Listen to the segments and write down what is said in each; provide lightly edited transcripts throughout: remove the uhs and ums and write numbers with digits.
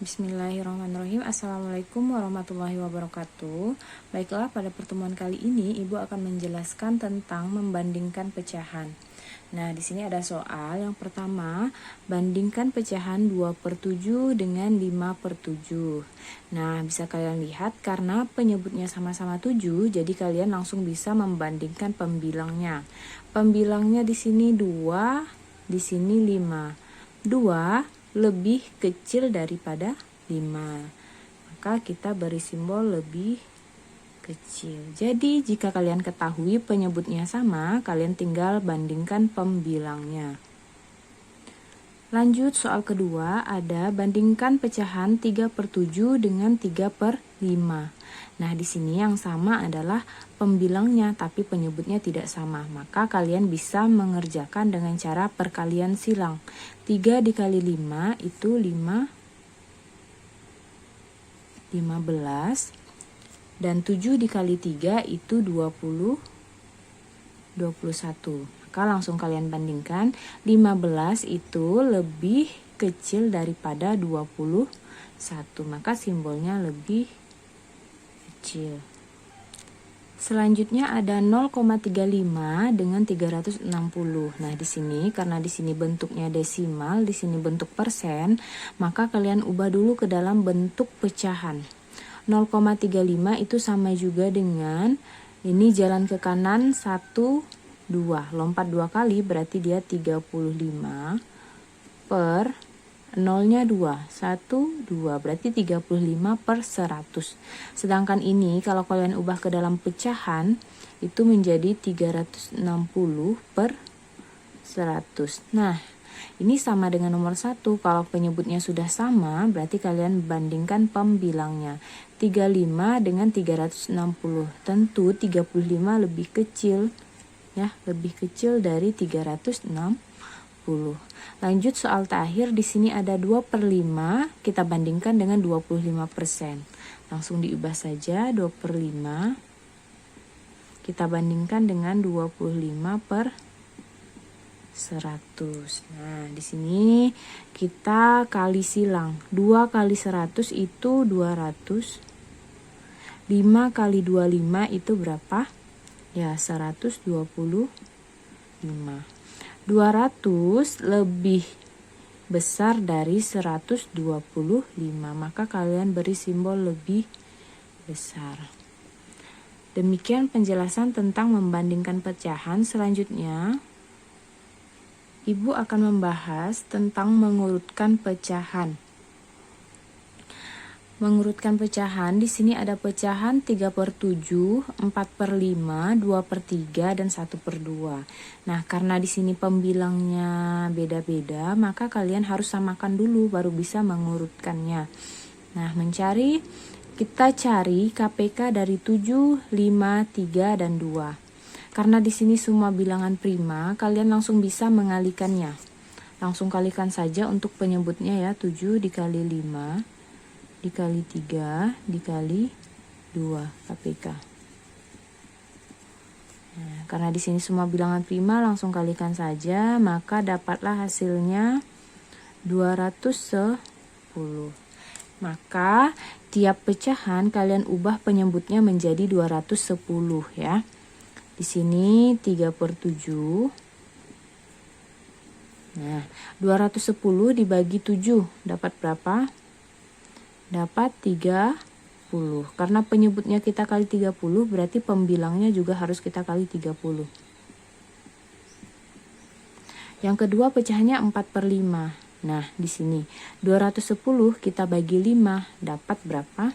Bismillahirrahmanirrahim. Assalamualaikum warahmatullahi wabarakatuh. Baiklah, pada pertemuan kali ini Ibu akan menjelaskan tentang membandingkan pecahan. Nah, di sini ada soal yang pertama, bandingkan pecahan 2/7 dengan 5/7. Nah, bisa kalian lihat karena penyebutnya sama-sama 7, jadi kalian langsung bisa membandingkan pembilangnya. Pembilangnya di sini 2, di sini 5. 2 lebih kecil daripada 5. Maka kita beri simbol lebih kecil. Jadi jika kalian ketahui penyebutnya sama, kalian tinggal bandingkan pembilangnya. Lanjut soal kedua, ada bandingkan pecahan 3/7 dengan 3/5. Nah, di sini yang sama adalah pembilangnya, tapi penyebutnya tidak sama. Maka kalian bisa mengerjakan dengan cara perkalian silang. 3 dikali 5 itu 15. Dan 7 dikali 3 itu 21. Maka langsung kalian bandingkan, 15 itu lebih kecil daripada 21. Maka simbolnya lebih kecil. Selanjutnya ada 0,35 dengan 360. Nah, di sini karena di sini bentuknya desimal, di sini bentuk persen, maka kalian ubah dulu ke dalam bentuk pecahan. 0,35 itu sama juga dengan ini jalan ke kanan 1 2, lompat 2 kali berarti dia 35 per nolnya 2, 1, 2, berarti 35/100. Sedangkan ini kalau kalian ubah ke dalam pecahan, itu menjadi 360/100. Nah, ini sama dengan nomor 1. Kalau penyebutnya sudah sama, berarti kalian bandingkan pembilangnya. 35 dengan 360. Tentu 35 lebih kecil, ya, lebih kecil dari 360. Lanjut soal terakhir, di sini ada 2/5, kita bandingkan dengan 25%. Langsung diubah saja, 2/5 kita bandingkan dengan 25/100. Nah, di sini kita kali silang. 2 kali 100 itu 200. 5 kali 25 itu berapa? Ya, 125. 200 lebih besar dari 125, maka kalian beri simbol lebih besar. Demikian penjelasan tentang membandingkan pecahan. Selanjutnya, Ibu akan membahas tentang mengurutkan pecahan. Mengurutkan pecahan, di sini ada pecahan 3/7, 4/5, 2/3, dan 1/2. Nah, karena di sini pembilangnya beda-beda, maka kalian harus samakan dulu baru bisa mengurutkannya. Nah, kita cari KPK dari 7, 5, 3, dan 2. Karena di sini semua bilangan prima, kalian langsung bisa mengalikannya. Langsung kalikan saja untuk penyebutnya ya, 7 dikali 5 dikali 3 dikali 2 KPK. Nah, karena di sini semua bilangan prima, langsung kalikan saja, maka dapatlah hasilnya 210. Maka tiap pecahan kalian ubah penyebutnya menjadi 210 ya. Di sini 3/7. Nah, 210 dibagi 7 dapat berapa? Dapat 30. Karena penyebutnya kita kali 30, berarti pembilangnya juga harus kita kali 30. Yang kedua pecahannya 4/5. Nah, di sini 210 kita bagi 5 dapat berapa?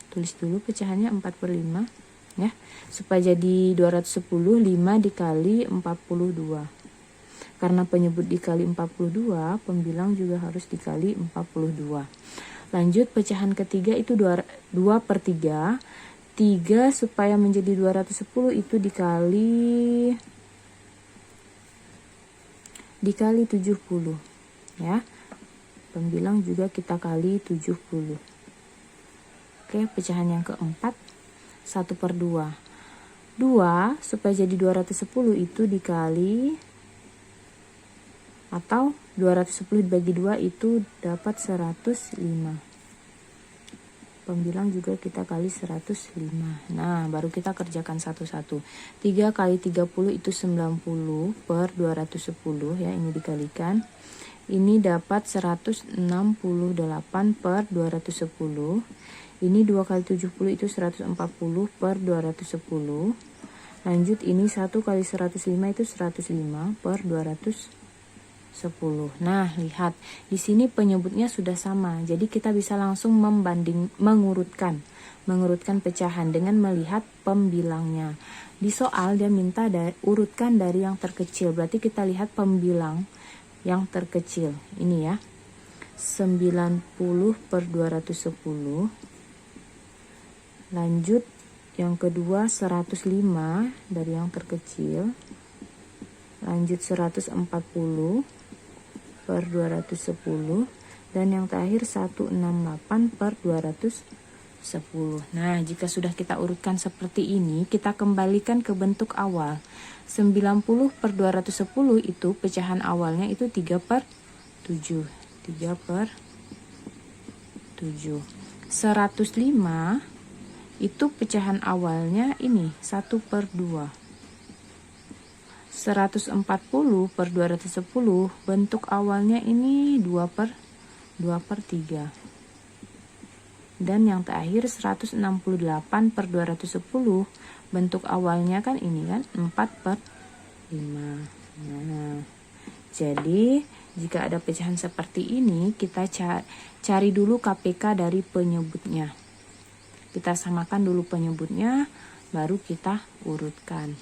Tulis dulu pecahannya 4/5 ya. Supaya jadi 210, 5 dikali 42. Karena penyebut dikali 42, pembilang juga harus dikali 42. Lanjut pecahan ketiga itu 2/3. 3 supaya menjadi 210 itu dikali 70 ya. Pembilang juga kita kali 70. Oke, pecahan yang keempat 1/2. 2 supaya jadi 210 itu dikali atau 210 dibagi 2 itu dapat 105. Pembilang juga kita kali 105. Nah, baru kita kerjakan satu-satu. 3 kali 30 itu 90 per 210 ya, ini dikalikan. Ini dapat 168 per 210. Ini 2 kali 70 itu 140 per 210. Lanjut ini 1 kali 105 itu 105 per 210. Nah, lihat di sini penyebutnya sudah sama. Jadi kita bisa langsung mengurutkan pecahan dengan melihat pembilangnya. Di soal dia minta urutkan dari yang terkecil. Berarti kita lihat pembilang yang terkecil. Ini ya. 90 per 210. Lanjut yang kedua 105 dari yang terkecil. Lanjut 140 per 210 dan yang terakhir 168 per 210. Nah, jika sudah kita urutkan seperti ini, kita kembalikan ke bentuk awal. 90 per 210 itu pecahan awalnya itu 3 per 7. 3 per 7. 105 itu pecahan awalnya ini 1 per 2. 140 per 210 bentuk awalnya ini 2 per 3. Dan yang terakhir 168 per 210 bentuk awalnya kan ini kan 4 per 5. Nah, jadi jika ada pecahan seperti ini, kita cari dulu KPK dari penyebutnya. Kita samakan dulu penyebutnya, baru kita urutkan.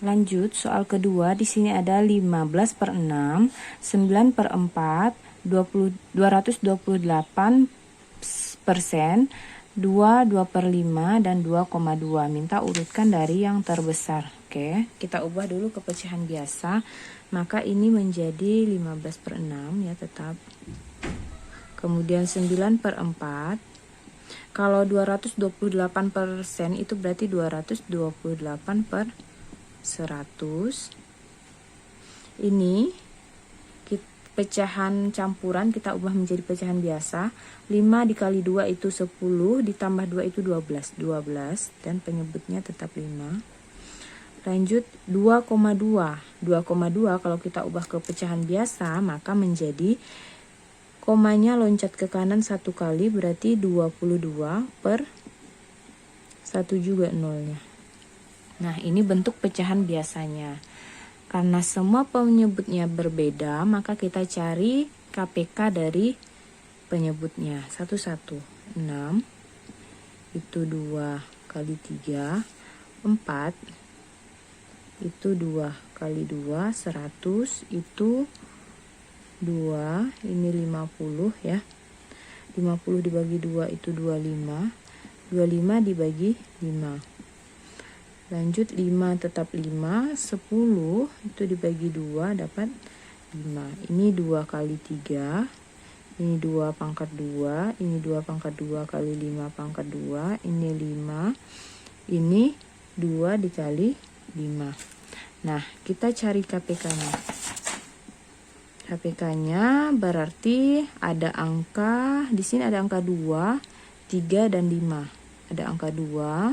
Lanjut, soal kedua, di sini ada 15 per 6, 9 per 4, 228%, 2 per 5, dan 2,2. Minta urutkan dari yang terbesar. Oke, kita ubah dulu ke pecahan biasa. Maka ini menjadi 15 per 6 ya tetap. Kemudian 9 per 4. Kalau 228% itu berarti 228 per 100. Ini pecahan campuran kita ubah menjadi pecahan biasa. 5 dikali 2 itu 10, ditambah 2 itu 12 dan penyebutnya tetap 5. Lanjut 2,2. 2,2 kalau kita ubah ke pecahan biasa maka menjadi komanya loncat ke kanan 1 kali, berarti 22 per 1 juga nolnya. Nah, ini bentuk pecahan biasanya. Karena semua penyebutnya berbeda, maka kita cari KPK dari penyebutnya. 1, 6, itu 2 kali 3, 4, itu 2 kali 2, 100, itu 2, ini 50 ya. 50 dibagi 2 itu 25, 25 dibagi 5. Lanjut 5 tetap 5, 10 itu dibagi 2 dapat 5. Ini 2 kali 3, ini 2 pangkat 2, ini 2 pangkat 2 kali 5 pangkat 2, ini 5, ini 2 dikali 5. Nah, kita cari KPK-nya. KPK-nya berarti ada angka, di sini ada angka 2, 3, dan 5. Ada angka 2,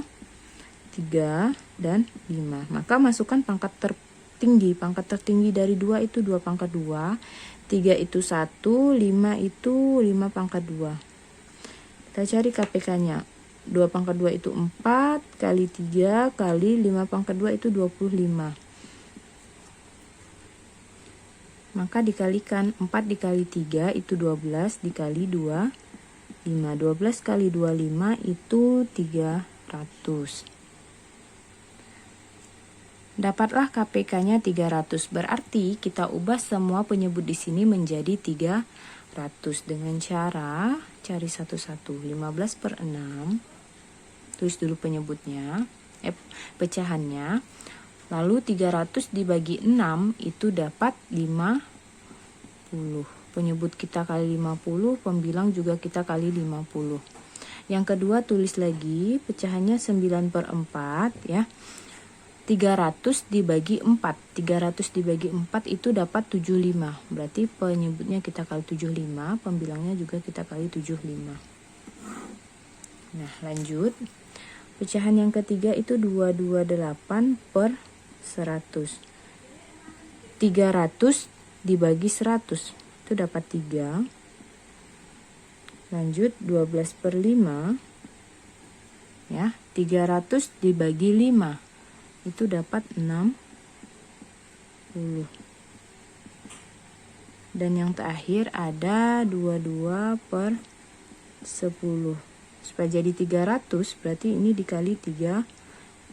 3, dan 5. Maka masukkan pangkat tertinggi. Pangkat tertinggi dari 2 itu 2 pangkat 2. 3 itu 1, 5 itu 5 pangkat 2. Kita cari KPK-nya. 2 pangkat 2 itu 4, kali 3, kali 5 pangkat 2 itu 25. Maka dikalikan 4 dikali 3 itu 12, dikali 2, 5. 12 kali 25 itu 300. Dapatlah KPK-nya 300. Berarti kita ubah semua penyebut di sini menjadi 300 dengan cara cari satu-satu. 15 per 6. Tulis dulu penyebutnya, pecahannya. Lalu 300 dibagi 6 itu dapat 50. Penyebut kita kali 50, pembilang juga kita kali 50. Yang kedua tulis lagi pecahannya 9 per 4 ya. 300 dibagi 4. 300 dibagi 4 itu dapat 75. Berarti penyebutnya kita kali 75, pembilangnya juga kita kali 75. Nah, lanjut. Pecahan yang ketiga itu 228 per 100. 300 dibagi 100 itu dapat 3. Lanjut 12 per 5. Ya, 300 dibagi 5 itu dapat 60. Dan yang terakhir ada 22 per 10. Supaya jadi 300 berarti ini dikali 30.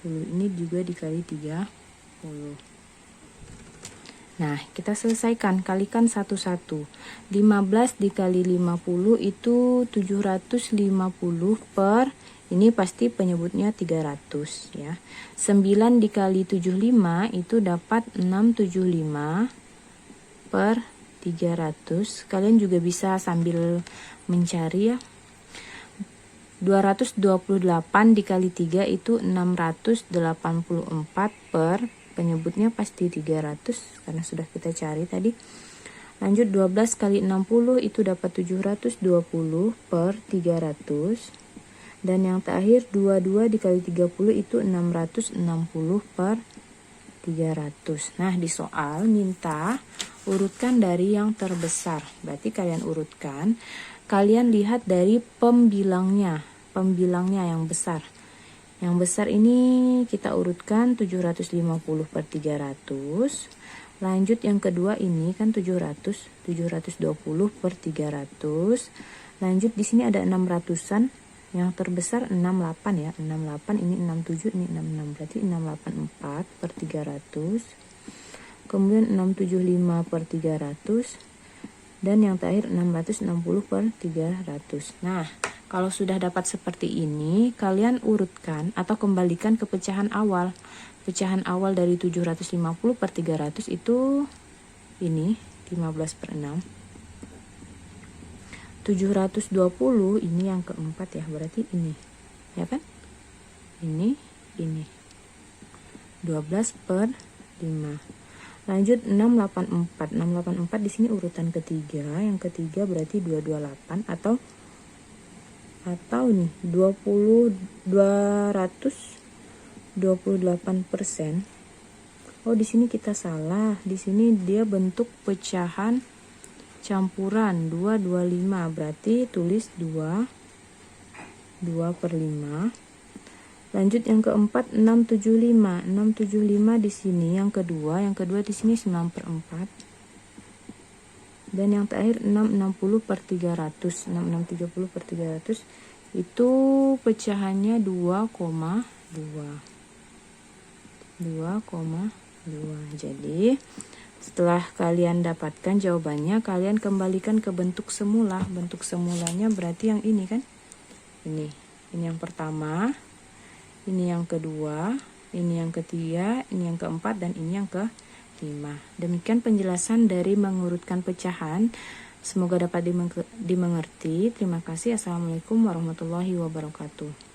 Ini juga dikali 30. Nah, kita selesaikan, kalikan satu-satu. 15 dikali 50 itu 750 per, ini pasti penyebutnya 300 ya. 9 dikali 75 itu dapat 675 per 300. Kalian juga bisa sambil mencari ya. 228 dikali 3 itu 684 per, penyebutnya pasti 300 karena sudah kita cari tadi. Lanjut 12 kali 60 itu dapat 720 per 300. Dan yang terakhir 22 dikali 30 itu 660 per 300. Nah, di soal minta urutkan dari yang terbesar. Berarti kalian urutkan, kalian lihat dari pembilangnya yang besar. Yang besar ini kita urutkan 750 per 300. Lanjut yang kedua ini kan 720 per 300. Lanjut di sini ada 600-an. Yang terbesar 68 ya. 68 ini 67, ini 66. Berarti 684 per 300. Kemudian 675 per 300. Dan yang terakhir 660 per 300. Nah, kalau sudah dapat seperti ini, kalian urutkan atau kembalikan ke pecahan awal. Pecahan awal dari 750 per 300 itu ini 15 per 6. 720 ini yang keempat ya, berarti ini. Ya kan? Ini. 12 per 5. Lanjut 684. 684 di sini urutan ketiga. Yang ketiga berarti 228 atau nih 228%. Oh, di sini kita salah. Di sini dia bentuk pecahan campuran 225. Berarti tulis 2 per 5. Lanjut yang keempat 675. 675 di sini yang kedua di sini 9 per 4. Dan yang terakhir 660 per 300. 6630 per 300 itu pecahannya 2,2. Jadi setelah kalian dapatkan jawabannya, kalian kembalikan ke bentuk semula. Bentuk semulanya berarti yang ini kan. Ini yang pertama. Ini yang kedua, ini yang ketiga, ini yang keempat, dan ini yang kelima. Demikian penjelasan dari mengurutkan pecahan. Semoga dapat dimengerti. Terima kasih. Assalamualaikum warahmatullahi wabarakatuh.